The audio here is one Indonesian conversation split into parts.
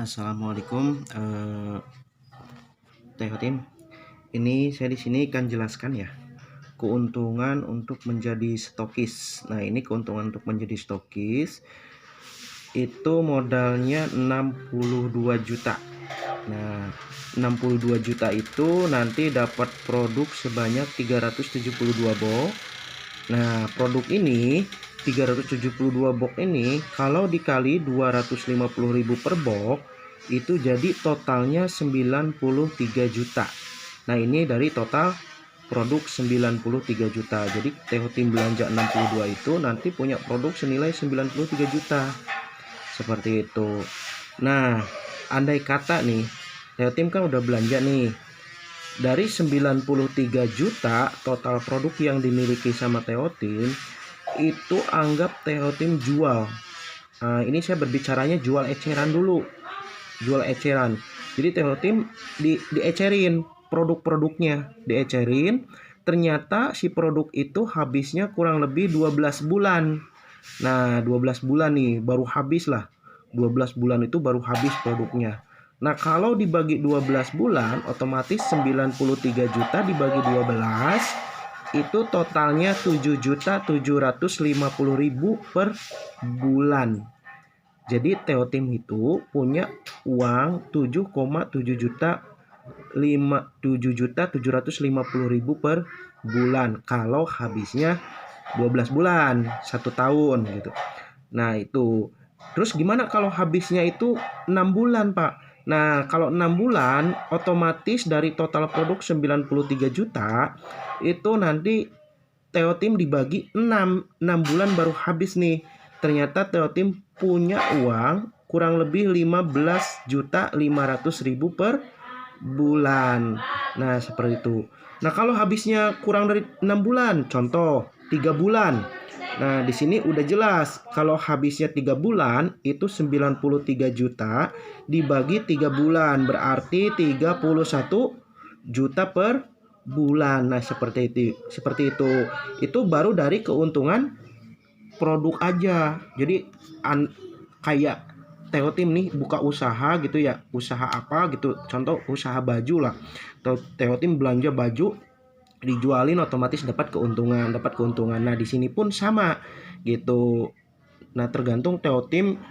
Assalamualaikum, Teh Tim. Ini saya di sini akan jelaskan ya keuntungan untuk menjadi stokis. Nah, ini keuntungan untuk menjadi stokis itu modalnya 62 juta. Nah, 62 juta itu nanti dapat produk sebanyak 372 box. Nah, produk ini 372 box ini kalau dikali 250.000 per box itu jadi totalnya 93 juta. Nah, ini dari total produk 93 juta. Jadi Teh Tim belanja 62 itu nanti punya produk senilai 93 juta. Seperti itu. Nah, andai kata nih Teh Tim kan udah belanja nih. Dari 93 juta total produk yang dimiliki sama Teh Tim, itu anggap Teh Tim jual. Nah, ini saya berbicaranya jual eceran dulu. Jual eceran. Jadi Teh Tim diecerin produk-produknya, diecerin. Ternyata si produk itu habisnya kurang lebih 12 bulan. Nah, 12 bulan nih baru habis lah. 12 bulan itu baru habis produknya. Nah, kalau dibagi 12 bulan, otomatis 93 juta dibagi 12 itu totalnya 7.750.000 per bulan. Jadi Teh Tim itu punya uang 7,7 juta 7.750.000 per bulan kalau habisnya 12 bulan, 1 tahun gitu. Nah, itu. Terus gimana kalau habisnya itu 6 bulan, Pak? Nah, kalau 6 bulan otomatis dari total produk 93 juta itu nanti Teh Tim dibagi 6 bulan baru habis nih. Ternyata Teh Tim punya uang kurang lebih 15.500.000 per bulan. Nah, seperti itu. Nah, kalau habisnya kurang dari 6 bulan, contoh 3 bulan. Nah, di sini udah jelas kalau habisnya 3 bulan itu 93 juta dibagi 3 bulan berarti 31 juta per bulan. Nah, seperti itu. Seperti itu. Itu baru dari keuntungan produk aja. Jadi kayak Teh Tim nih buka usaha gitu ya, usaha apa gitu, contoh usaha baju lah. Teh Tim belanja baju dijualin otomatis dapat keuntungan. Nah, di sini pun sama gitu. Nah, tergantung Teh Tim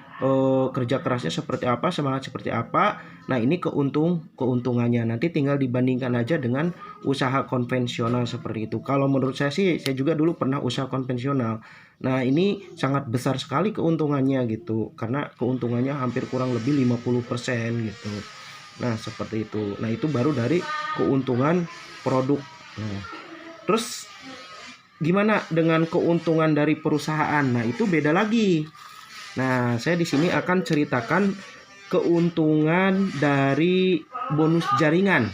kerja kerasnya seperti apa, semangat seperti apa. Nah, ini keuntungannya. Nanti tinggal dibandingkan aja dengan usaha konvensional seperti itu. Kalau menurut saya sih, saya juga dulu pernah usaha konvensional. Nah, ini sangat besar sekali keuntungannya gitu. Karena keuntungannya hampir kurang lebih 50% gitu. Nah, seperti itu. Nah, itu baru dari keuntungan produk. Nah, terus gimana dengan keuntungan dari perusahaan? Nah, itu beda lagi. Nah, saya di sini akan ceritakan keuntungan dari bonus jaringan.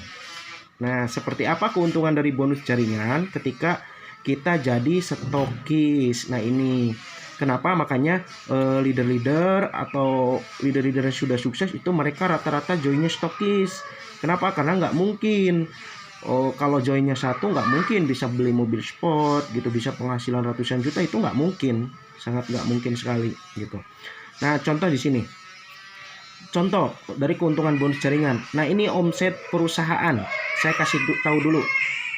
Nah, seperti apa keuntungan dari bonus jaringan ketika kita jadi stokis? Nah, ini kenapa makanya leader-leader atau leader-leader yang sudah sukses itu mereka rata-rata joinnya stokis. Kenapa? Karena nggak mungkin. Kalau joinnya satu nggak mungkin bisa beli mobil sport gitu, bisa penghasilan ratusan juta, itu nggak mungkin, sangat nggak mungkin sekali gitu. Nah, contoh di sini, contoh dari keuntungan bonus jaringan. Nah, ini omset perusahaan, saya kasih tahu dulu.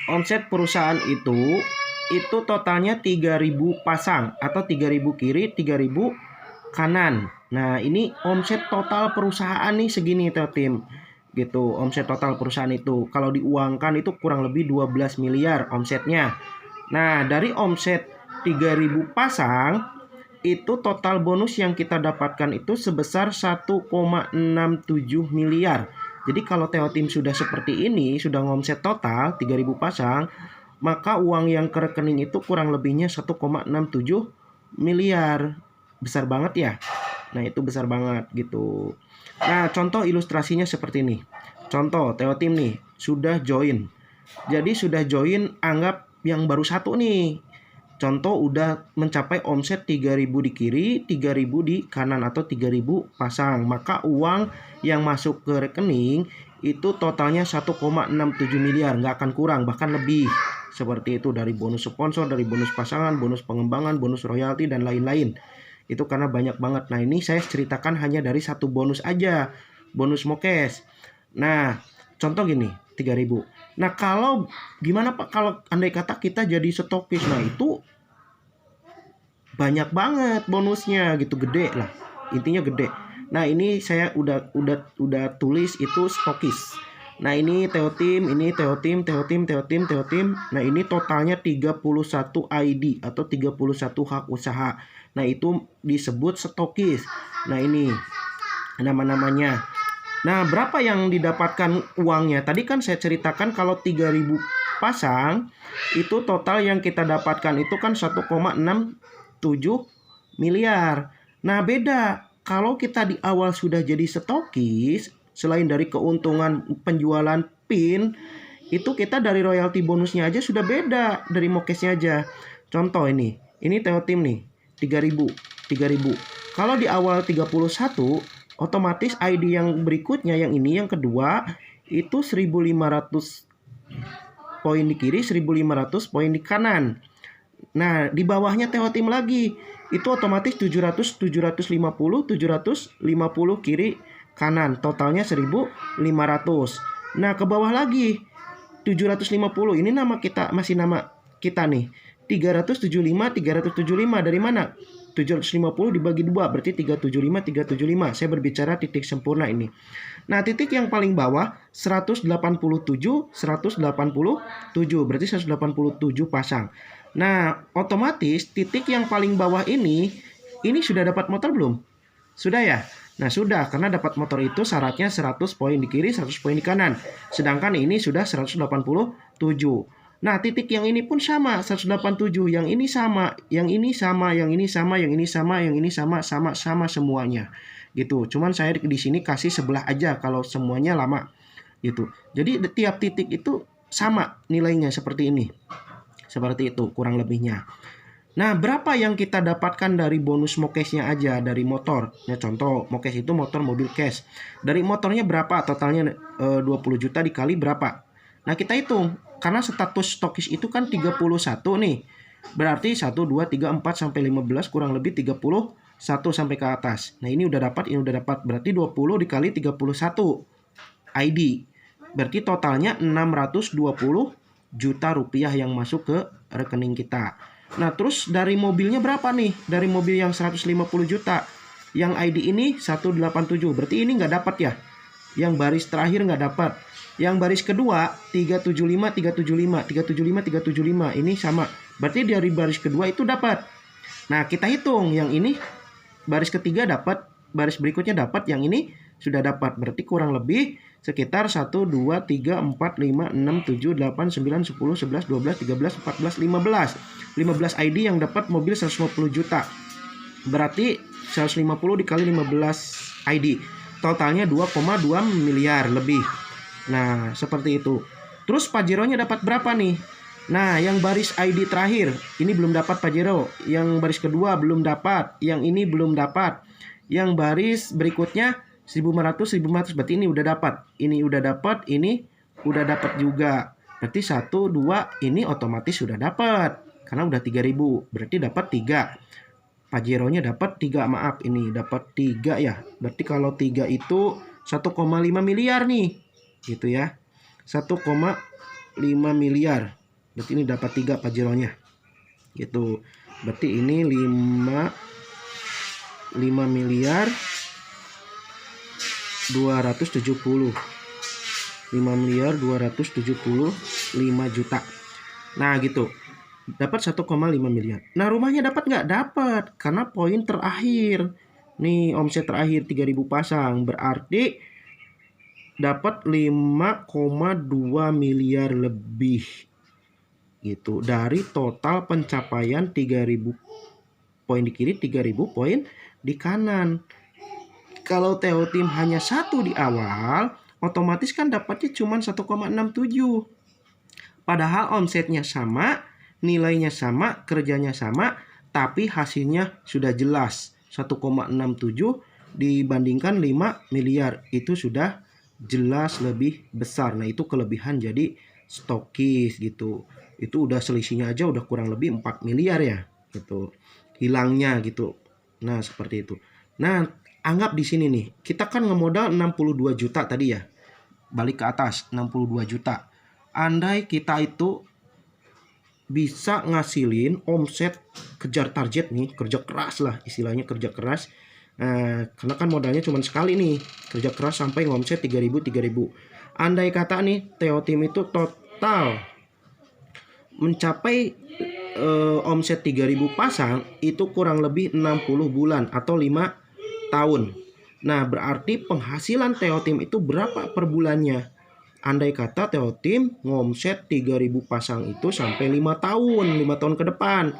Omset perusahaan itu totalnya 3.000 pasang atau 3.000 kiri, 3.000 kanan. Nah, ini omset total perusahaan nih segini Teh Tim. Gitu, omset total perusahaan itu kalau diuangkan itu kurang lebih 12 miliar omsetnya. Nah, dari omset 3.000 pasang itu total bonus yang kita dapatkan itu sebesar 1,67 miliar. Jadi kalau Teh Tim sudah seperti ini, sudah ngomset total 3.000 pasang, maka uang yang ke rekening itu kurang lebihnya 1,67 miliar. Besar banget ya. Nah, itu besar banget gitu. Nah, contoh ilustrasinya seperti ini. Contoh, Teh Tim nih sudah join. Jadi sudah join, anggap yang baru satu nih. Contoh udah mencapai omset 3.000 di kiri, 3.000 di kanan atau 3.000 pasang. Maka uang yang masuk ke rekening itu totalnya 1,67 miliar. Nggak akan kurang, bahkan lebih. Seperti itu dari bonus sponsor, dari bonus pasangan, bonus pengembangan, bonus royalti, dan lain-lain. Itu karena banyak banget. Nah, ini saya ceritakan hanya dari satu bonus aja. bonus mokes. Nah, contoh gini, 3.000. Nah, kalau gimana Pak kalau andai kata kita jadi stokis? Nah, itu banyak banget bonusnya gitu, gede lah. Intinya gede. Nah, ini saya udah tulis itu stokis. Nah, ini Teotim, ini Teotim. Nah, ini totalnya 31 ID atau 31 hak usaha. Nah, itu disebut stokis. Nah, ini nama-namanya. Nah, berapa yang didapatkan uangnya? Tadi kan saya ceritakan kalau 3.000 pasang, itu total yang kita dapatkan itu kan 1,67 miliar. Nah, beda. Kalau kita di awal sudah jadi stokis, selain dari keuntungan penjualan pin, itu kita dari royalti bonusnya aja sudah beda dari mokesnya aja. Contoh ini Teotim nih, 3.000. Kalau di awal 31, otomatis ID yang berikutnya yang ini yang kedua itu 1.500 poin di kiri, 1.500 poin di kanan. Nah, di bawahnya Teotim lagi. Itu otomatis 700, 750 kiri kanan. Totalnya 1.500. Nah, ke bawah lagi 750. Ini nama kita, masih nama kita nih. 375 dari mana? 750 dibagi 2 berarti 375. Saya berbicara titik sempurna ini. Nah, titik yang paling bawah 187 berarti 187 pasang. Nah, otomatis titik yang paling bawah ini sudah dapat motor belum? Sudah ya? Nah, sudah, karena dapat motor itu syaratnya 100 poin di kiri, 100 poin di kanan. Sedangkan ini sudah 187. Nah, titik yang ini pun sama, 187. Yang ini sama, yang ini sama, yang ini sama, yang ini sama, yang ini sama semuanya. Gitu. Cuman saya di sini kasih sebelah aja kalau semuanya lama. Gitu. Jadi tiap titik itu sama nilainya seperti ini. Seperti itu kurang lebihnya. Nah, berapa yang kita dapatkan dari bonus mokesnya aja dari motor? Ya, contoh, mokes itu motor mobil cash. Dari motornya berapa? Totalnya 20 juta dikali berapa? Nah, kita hitung. Karena status stokis itu kan 31 nih. Berarti 1, 2, 3, 4, sampai 15 kurang lebih 31 sampai ke atas. Nah, ini udah dapat, ini udah dapat. Berarti 20 dikali 31 ID. Berarti totalnya 620 juta rupiah yang masuk ke rekening kita. Nah, terus dari mobilnya berapa nih? Dari mobil yang 150 juta. Yang ID ini 187. Berarti ini nggak dapat ya. Yang baris terakhir nggak dapat. Yang baris kedua 375. Ini sama. Berarti dari baris kedua itu dapat. Nah, kita hitung. Yang ini baris ketiga dapat. Baris berikutnya dapat. Yang ini sudah dapat. Berarti kurang lebih sekitar 1, 2, 3, 4, 5, 6, 7, 8, 9, 10, 11, 12, 13, 14, 15. 15 ID yang dapat mobil 150 juta. Berarti 150 dikali 15 ID. Totalnya 2,2 miliar lebih. Nah, seperti itu. Terus Pajeronya dapat berapa nih? Nah, yang baris ID terakhir ini belum dapat Pajero. Yang baris kedua belum dapat. Yang ini belum dapat. Yang baris berikutnya 1.500 berarti ini udah dapat. Ini udah dapat, ini udah dapat juga. Berarti 1, 2 ini otomatis sudah dapat. Karena udah 3.000. Berarti dapat 3. Pajeronya dapat 3, maaf, ini dapat 3 ya. Berarti kalau 3 itu 1,5 miliar nih. Gitu ya. 1,5 miliar. Berarti ini dapat 3 Pajeronya. Gitu. Berarti ini 5 miliar 270. 5 miliar 275 juta. Nah, gitu. Dapat 1,5 miliar. Nah, rumahnya dapat nggak? Dapat. Karena poin terakhir. Nih, omset terakhir 3.000 pasang. Berarti dapat 5,2 miliar lebih. Gitu. Dari total pencapaian 3.000 poin di kiri, 3.000 poin di kanan. Kalau Teotim hanya 1 di awal, otomatis kan dapatnya cuma 1,67. Padahal omsetnya sama, nilainya sama, kerjanya sama, tapi hasilnya sudah jelas. 1,67 dibandingkan 5 miliar. Itu sudah jelas lebih besar. Nah, itu kelebihan jadi stokis gitu. Itu udah selisihnya aja udah kurang lebih 4 miliar ya gitu. Hilangnya gitu. Nah, seperti itu. Nah, anggap di sini nih, kita kan ngemodal 62 juta tadi ya. Balik ke atas 62 juta. Andai kita itu bisa ngasilin omset, kejar target nih, kerja keras lah istilahnya, kerja keras. Karena kan modalnya cuma sekali nih, kerja keras sampai ngomset 3.000. Andai kata nih Teo Team itu total mencapai omset 3.000 pasang, itu kurang lebih 60 bulan atau 5 tahun. Nah, berarti penghasilan Teo Team itu berapa per bulannya? Andai kata Teo Team ngomset 3.000 pasang itu sampai 5 tahun ke depan.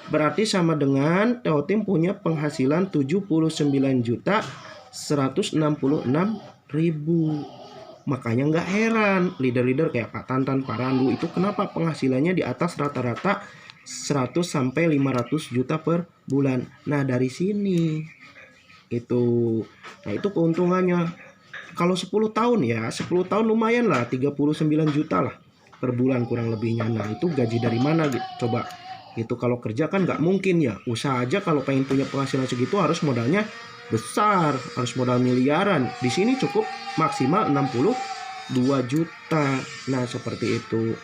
Berarti sama dengan Teo Team punya penghasilan 79.166.000. Makanya nggak heran leader-leader kayak Pak Tantan, Pak Randu itu kenapa penghasilannya di atas rata-rata 100 sampai 500 juta per bulan. Nah, dari sini itu. Nah, itu keuntungannya. Kalau 10 tahun ya, 10 tahun lumayan lah, 39 juta lah per bulan kurang lebihnya. Nah, itu gaji dari mana gitu? Coba. Itu kalau kerja kan nggak mungkin ya. Usaha aja kalau pengen punya penghasilan segitu harus modalnya besar, harus modal miliaran. Di sini cukup maksimal 62 juta. Nah, seperti itu.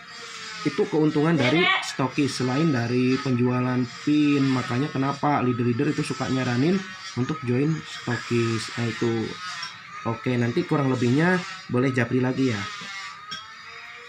Itu keuntungan dari stokis selain dari penjualan pin. Makanya kenapa leader-leader itu suka nyaranin untuk join stokis. Nah, itu. Oke, nanti kurang lebihnya boleh japri lagi ya.